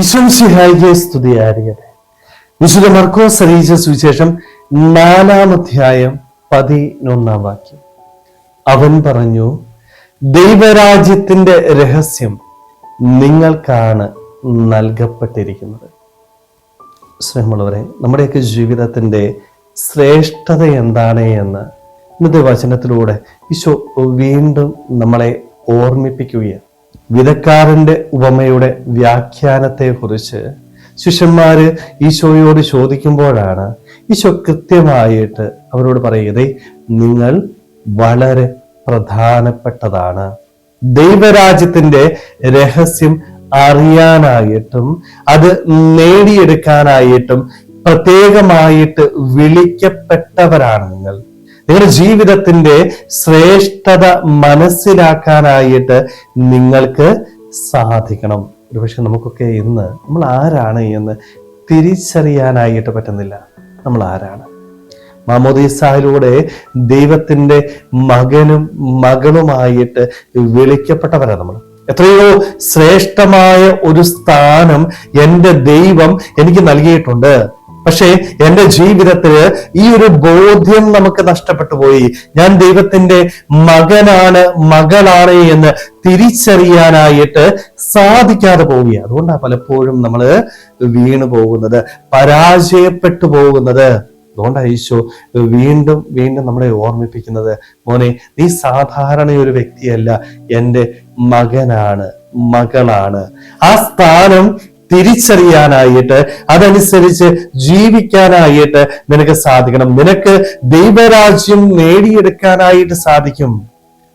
ഈശോമിശിഹായിക്ക് സ്തുതിയായിരിക്കട്ടെ. വിശുദ്ധ മർക്കോസ് അറിയിച്ച സുവിശേഷം 4-ാം അധ്യായം 11-ാം വാക്യം. അവൻ പറഞ്ഞു, ദൈവരാജ്യത്തിന്റെ രഹസ്യം നിങ്ങൾക്കാണ് നൽകപ്പെട്ടിരിക്കുന്നത്. സ്നേഹമുള്ളവരെ, നമ്മുടെയൊക്കെ ജീവിതത്തിന്റെ ശ്രേഷ്ഠത എന്താണ് എന്ന് ഇന്നത്തെ വചനത്തിലൂടെ ഈശോ വീണ്ടും നമ്മളെ ഓർമ്മിപ്പിക്കുകയാണ്. വിതക്കാരന്റെ ഉപമയുടെ വ്യാഖ്യാനത്തെ കുറിച്ച് ശിഷ്യന്മാര് ഈശോയോട് ചോദിക്കുമ്പോഴാണ് ഈശോ കൃത്യമായിട്ട് അവരോട് പറയുന്നത്, നിങ്ങൾ വളരെ പ്രധാനപ്പെട്ടതാണ്. ദൈവരാജ്യത്തിന്റെ രഹസ്യം അറിയാനായിട്ടും അത് നേടിയെടുക്കാനായിട്ടും പ്രത്യേകമായിട്ട് വിളിക്കപ്പെട്ടവരാണ് നിങ്ങൾ. നിങ്ങളുടെ ജീവിതത്തിന്റെ ശ്രേഷ്ഠത മനസ്സിലാക്കാനായിട്ട് നിങ്ങൾക്ക് സാധിക്കണം. ഒരുപക്ഷെ നമുക്കൊക്കെ ഇന്ന് നമ്മൾ ആരാണ് എന്ന് തിരിച്ചറിയാനായിട്ട് പറ്റുന്നില്ല. നമ്മൾ ആരാണ്? മാമോദീസായിലൂടെ ദൈവത്തിന്റെ മകനും മകളുമായിട്ട് വിളിക്കപ്പെട്ടവരാണ് നമ്മൾ. എത്രയോ ശ്രേഷ്ഠമായ ഒരു സ്ഥാനം എൻ്റെ ദൈവം എനിക്ക് നൽകിയിട്ടുണ്ട്. പക്ഷേ എൻ്റെ ജീവിതത്തില് ഈ ഒരു ബോധ്യം നമുക്ക് നഷ്ടപ്പെട്ടു പോയി. ഞാൻ ദൈവത്തിന്റെ മകനാണ്, മകളാണ് എന്ന് തിരിച്ചറിയാനായിട്ട് സാധിക്കാതെ പോവുകയാണ്. അതുകൊണ്ടാണ് പലപ്പോഴും നമ്മൾ വീണു പോകുന്നത്, പരാജയപ്പെട്ടു പോകുന്നത്. അതുകൊണ്ടാണ് ഈശോ വീണ്ടും വീണ്ടും നമ്മളെ ഓർമ്മിപ്പിക്കുന്നത്, മോനെ, നീ സാധാരണ ഒരു വ്യക്തിയല്ല, എൻ്റെ മകനാണ്, മകളാണ്. ആ സ്ഥാനം തിരിച്ചറിയാനായിട്ട് അതനുസരിച്ച് ജീവിക്കാനായിട്ട് നിനക്ക് സാധിക്കണം. നിനക്ക് ദൈവരാജ്യം നേടിയെടുക്കാനായിട്ട് സാധിക്കും.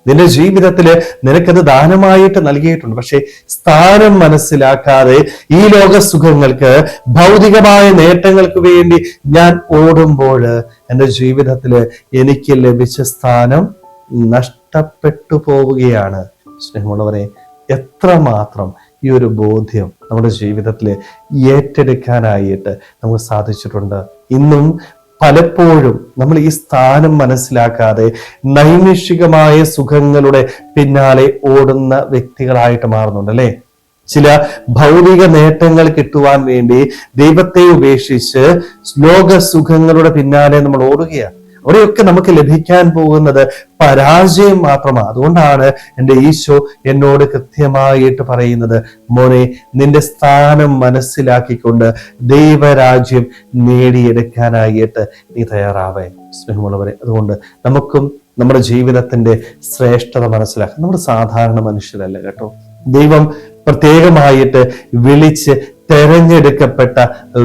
നിന്റെ ജീവിതത്തില് നിനക്കത് ദാനമായിട്ട് നൽകിയിട്ടുണ്ട്. പക്ഷെ സ്ഥാനം മനസ്സിലാക്കാതെ ഈ ലോക സുഖങ്ങൾക്ക്, ഭൗതികമായ നേട്ടങ്ങൾക്ക് വേണ്ടി ഞാൻ ഓടുമ്പോൾ എൻ്റെ ജീവിതത്തില് എനിക്ക് ലഭിച്ച സ്ഥാനം നഷ്ടപ്പെട്ടു പോവുകയാണ്. സ്നേഹമുള്ളവരെ, എത്രമാത്രം ഈ ഒരു ബോധ്യം നമ്മുടെ ജീവിതത്തിൽ ഏറ്റെടുക്കാനായിട്ട് നമുക്ക് സാധിച്ചിട്ടുണ്ട്. ഇന്നും പലപ്പോഴും നമ്മൾ ഈ സ്ഥാനം മനസ്സിലാക്കാതെ നൈമിഷികമായ സുഖങ്ങളുടെ പിന്നാലെ ഓടുന്ന വ്യക്തികളായിട്ട് മാറുന്നുണ്ട്, അല്ലെ? ചില ഭൗതിക നേട്ടങ്ങൾ കിട്ടുവാൻ വേണ്ടി ദൈവത്തെ ഉപേക്ഷിച്ച് ലോക സുഖങ്ങളുടെ പിന്നാലെ നമ്മൾ ഓടുകയാണ്. അവിടെയൊക്കെ നമുക്ക് ലഭിക്കാൻ പോകുന്നത് പരാജയം മാത്രമാണ്. അതുകൊണ്ടാണ് എൻ്റെ ഈശോ എന്നോട് കൃത്യമായിട്ട് പറയുന്നത്, മോനെ, നിന്റെ സ്ഥാനം മനസ്സിലാക്കിക്കൊണ്ട് ദൈവരാജ്യം നേടിയെടുക്കാനായിട്ട് നീ തയ്യാറാവേ. സ്നേഹമുള്ളവരെ, അതുകൊണ്ട് നമുക്കും നമ്മുടെ ജീവിതത്തിന്റെ ശ്രേഷ്ഠത മനസ്സിലാക്കാം. നമ്മൾ സാധാരണ മനുഷ്യരല്ല കേട്ടോ. ദൈവം പ്രത്യേകമായിട്ട് വിളിച്ച് തെരഞ്ഞെടുക്കപ്പെട്ട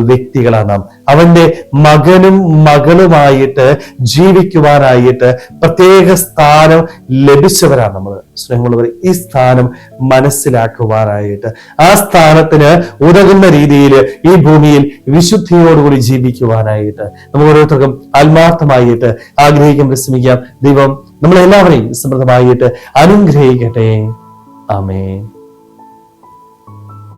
വ്യക്തികളാണ് നാം. അവന്റെ മകനും മകളുമായിട്ട് ജീവിക്കുവാനായിട്ട് പ്രത്യേക സ്ഥാനം ലഭിച്ചവരാണ് നമ്മൾ. സ്നേഹമുള്ളവർ, ഈ സ്ഥാനം മനസ്സിലാക്കുവാനായിട്ട്, ആ സ്ഥാനത്തിന് ഉതകുന്ന രീതിയിൽ ഈ ഭൂമിയിൽ വിശുദ്ധിയോടുകൂടി ജീവിക്കുവാനായിട്ട് നമുക്ക് ഓരോരുത്തർക്കും ആത്മാർത്ഥമായിട്ട് ആഗ്രഹിക്കാൻ ശ്രമിക്കാം. ദൈവം നമ്മളെല്ലാവരെയും സമൃദ്ധമായിട്ട് അനുഗ്രഹിക്കട്ടെ. ആമേൻ.